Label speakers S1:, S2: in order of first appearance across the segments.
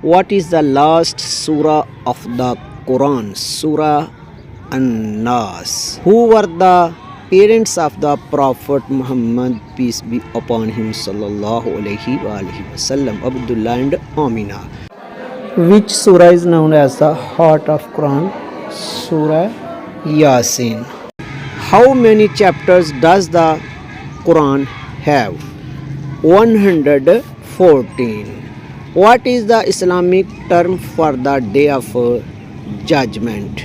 S1: What is the last surah of the Quran? Surah An-Nas. Who were the parents of the Prophet Muhammad, peace be upon him, sallallahu alaihi wasallam? Abdullah and Amina. Which surah is known as the heart of Quran? Surah Yasin. How many chapters does the Quran have? 114. What is the Islamic term for the day of judgment?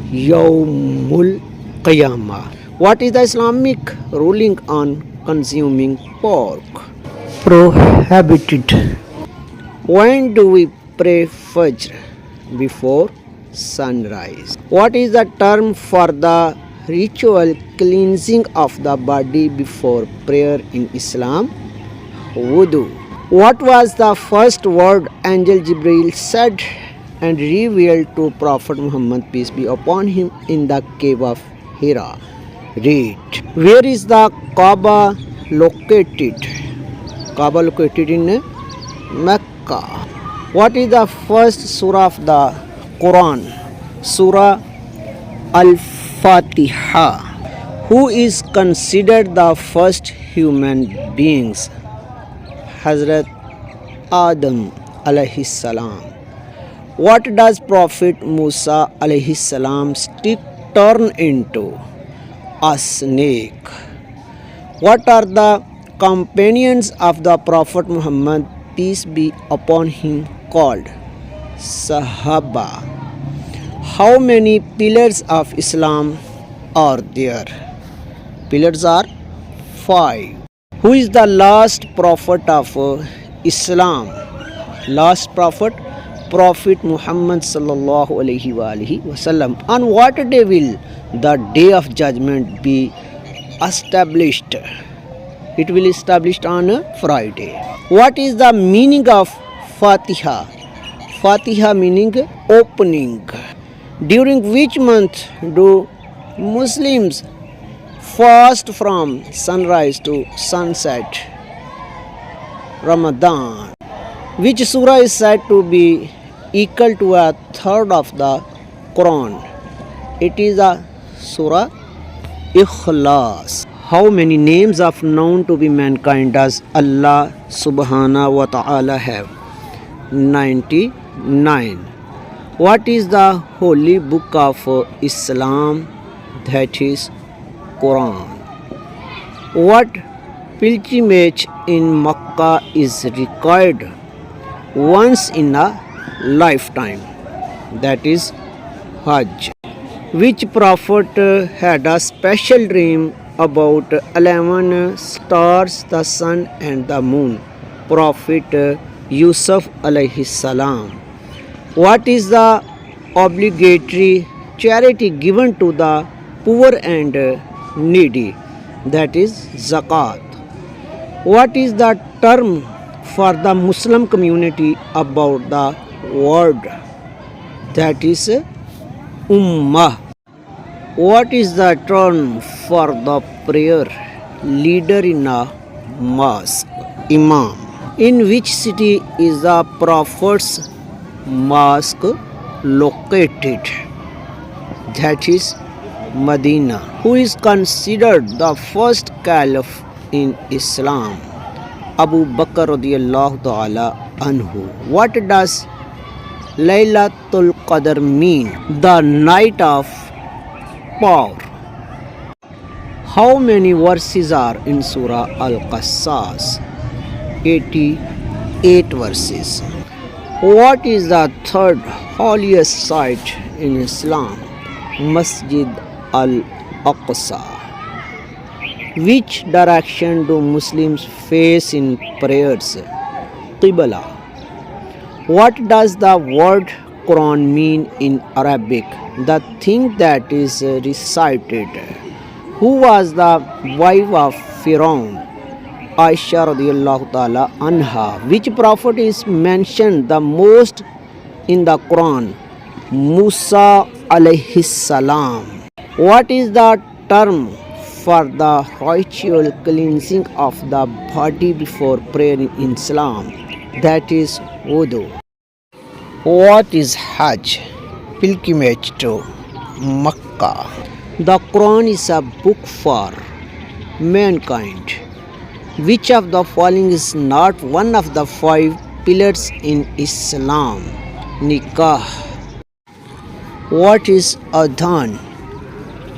S1: Yawmul Qiyamah. What is the Islamic ruling on consuming pork? Prohibited. When do we pray Fajr? Before sunrise. What is the term for the ritual cleansing of the body before prayer in Islam? Wudu. What was the first word Angel Jibril said and revealed to Prophet Muhammad, peace be upon him, in the cave of Hira? Read. Where is the Kaaba located? Kaaba located in Mecca. What is the first surah of the Quran? Surah Al-Fatiha. Who is considered the first human beings? Hazrat Adam alayhi salam. What does Prophet Musa alayhi salam stick turn into? A snake. What are the companions of the Prophet Muhammad, peace be upon him, called? Sahaba. How many pillars of Islam are there? Pillars are 5. Who is the last prophet of Islam? Last prophet? Prophet Muhammad sallallahu alaihi wasallam. On what day will the day of judgment be established? It will be established on a Friday. What is the meaning of Fatiha? Fatiha meaning opening. During which month do Muslims fast from sunrise to sunset? Ramadan. Which surah is said to be equal to a third of the Quran? It is a surah Ikhlas. How many names of known to be mankind does Allah subhanahu wa ta'ala have? 99. What is the holy book of Islam? That is Quran. What pilgrimage in Makkah is required once in a lifetime? That is Hajj. Which prophet had a special dream about 11 stars, the sun and the moon? Prophet Yusuf alayhi salam. What is the obligatory charity given to the poor and needy? That is zakat. What is the term for the Muslim community about the world? That is ummah. What is the term for the prayer leader in a mosque? Imam. In which city is the Prophet's mosque located? That is Medina. Who is considered the first caliph in Islam? Abu Bakr radiyallahu ta'ala anhu. What does Laylatul Qadr mean? The night of power. How many verses are in Surah Al-Qasas? 88 verses. What is the third holiest site in Islam? Masjid Al-Aqsa. Which direction do Muslims face in prayers? Qibla. What does the word Quran mean in Arabic? The thing that is recited. Who was the wife of Firaun? Aisha radiyallahu ta'ala anha. Which prophet is mentioned the most in the Quran? Musa alayhi salam. What is the term for the ritual cleansing of the body before prayer in Islam? That is wudu. What is Hajj? Pilgrimage to Makkah. The Quran is a book for mankind. Which of the following is not one of the five pillars in Islam? Nikah. What is Adhan?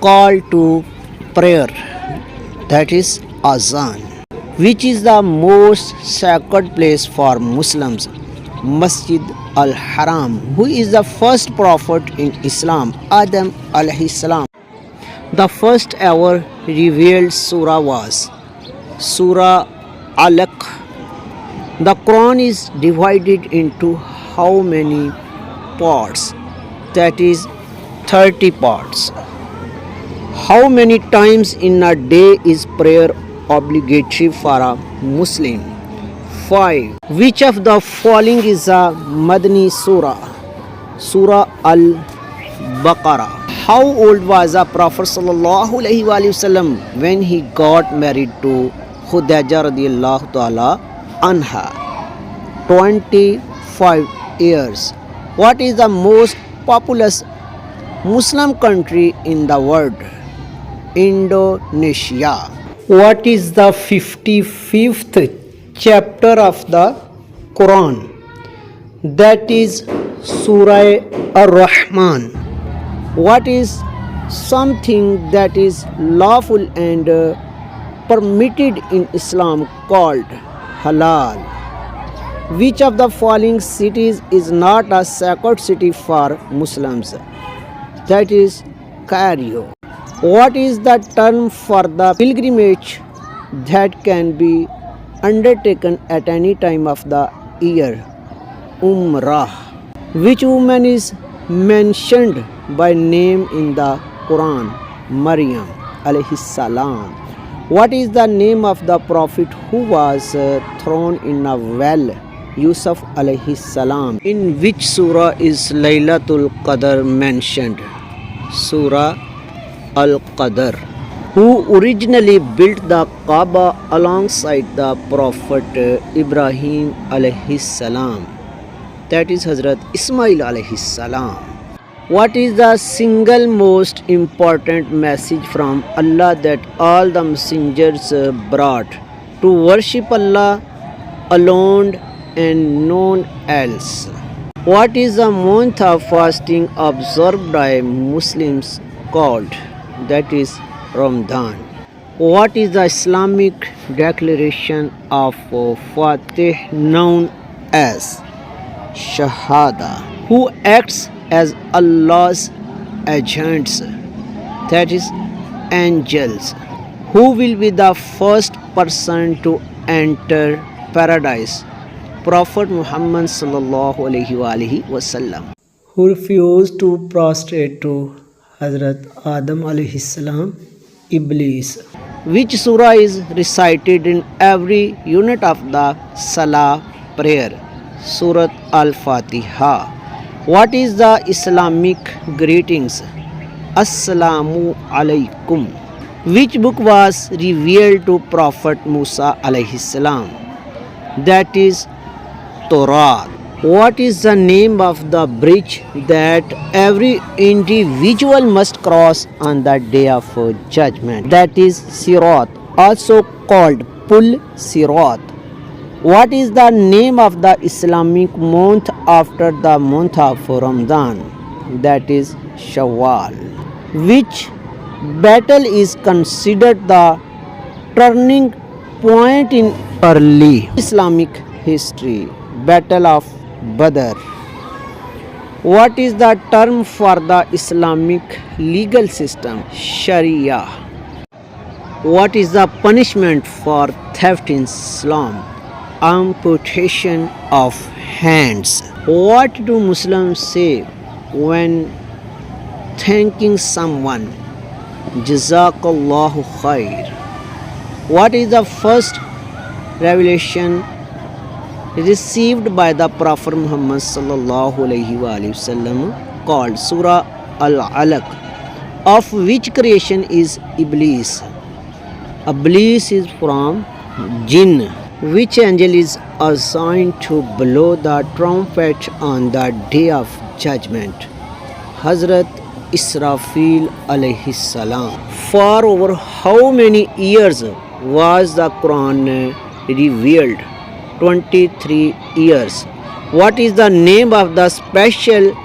S1: Call to prayer. That is Azan. Which is the most sacred place for Muslims? Masjid al-Haram. Who is the first prophet in Islam? Adam alayhi salam. The first ever revealed surah was Surah Alaq. The Quran is divided into how many parts? That is 30 parts. How many times in a day is prayer obligatory for a Muslim? 5. Which of the following is a Madani surah? Surah Al-Baqarah. How old was the Prophet sallallahu alaihi wasallam when he got married to Khadija radiyallahu ta'ala anha? 25 years. What is the most populous Muslim country in the world? Indonesia. What is the 55th chapter of the Quran? That is Surah Ar-Rahman. What is something that is lawful and permitted in Islam called halal? Which of the following cities is not a sacred city for Muslims? That is Cairo. What is the term for the pilgrimage that can be undertaken at any time of the year? Umrah. Which woman is mentioned by name in the Quran? Maryam alayhi salam. What is the name of the prophet who was thrown in a well? Yusuf alayhi salam. In which surah is Laylatul Qadr mentioned? Surah Al-Qadr. Who originally built the Kaaba alongside the Prophet Ibrahim alayhi salam? That is Hazrat Ismail alayhi salam. What is the single most important message from Allah that all the messengers brought? To worship Allah alone and none else. What is the month of fasting observed by Muslims called? That is Ramadan. What is the Islamic declaration of Fatih known as? Shahada. Who acts as Allah's agents? That is angels. Who will be the first person to enter paradise? Prophet Muhammad sallallahu alaihi wasallam. Who refused to prostrate to Hazrat Adam alayhi salam? Iblis. Which surah is recited in every unit of the Salah prayer? Surat Al-Fatiha. What is the Islamic greetings? Assalamu alaikum. Which book was revealed to Prophet Musa alayhi salam? That is Torah. What is the name of the bridge that every individual must cross on the day of judgment? That is Sirat, also called Pul Sirat. What is the name of the Islamic month after the month of Ramadan? That is Shawwal. Which battle is considered the turning point in early Islamic history? Battle of Badr. What is the term for the Islamic legal system? Sharia. What is the punishment for theft in Islam? Amputation of hands. What do Muslims say when thanking someone? Jazakallahu khair. What is the first revelation received by the Prophet Muhammad sallallahu alaihi wasallam called Surah Al-Alaq? Of which creation is Iblis? Iblis is from Jinn. Which angel is assigned to blow the trumpet on the day of judgment? Hazrat Israfil alayhi salam. For over how many years was the Quran revealed? 23 years. What is the name of the special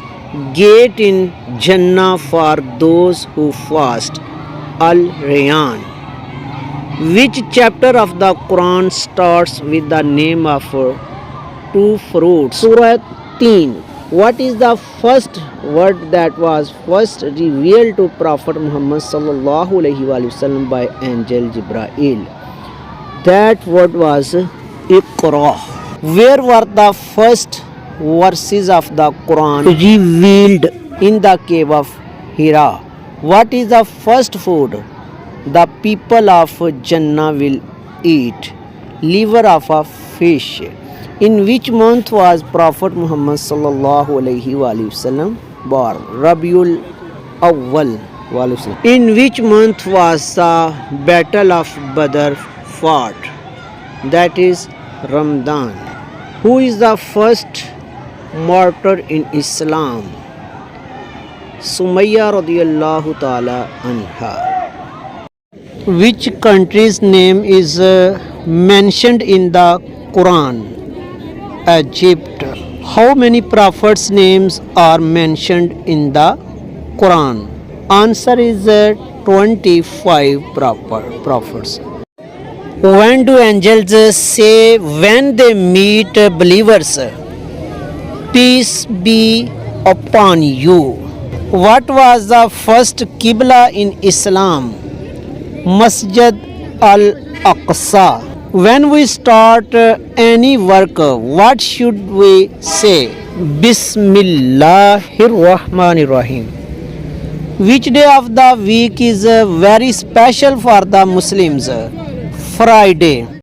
S1: gate in Jannah for those who fast? Al-Rayyan. Which chapter of the Quran starts with the name of two fruits? Surah 3. What is the first word that was first revealed to Prophet Muhammad sallallahu alaihi wasallam by angel Jibreel? That word was Iqra. Where were the first verses of the Quran revealed? In the cave of Hira. What is the first food the people of Jannah will eat? Liver of a fish. In which month was Prophet Muhammad sallallahu alaihi wasallam born? Rabiul Awwal. In which month was the Battle of Badr fought? That is Ramadan. Who is the first martyr in Islam? Sumayya radiyallahu ta'ala anha. Which country's name is mentioned in the Quran? Egypt. How many prophets' names are mentioned in the Quran? Answer is 25 prophets. When do angels say when they meet believers? Peace be upon you. What was the first Qibla in Islam? Masjid al-Aqsa. When we start any work, what should we say? Bismillahir Rahmanir Rahim. Which day of the week is very special for the Muslims? Friday.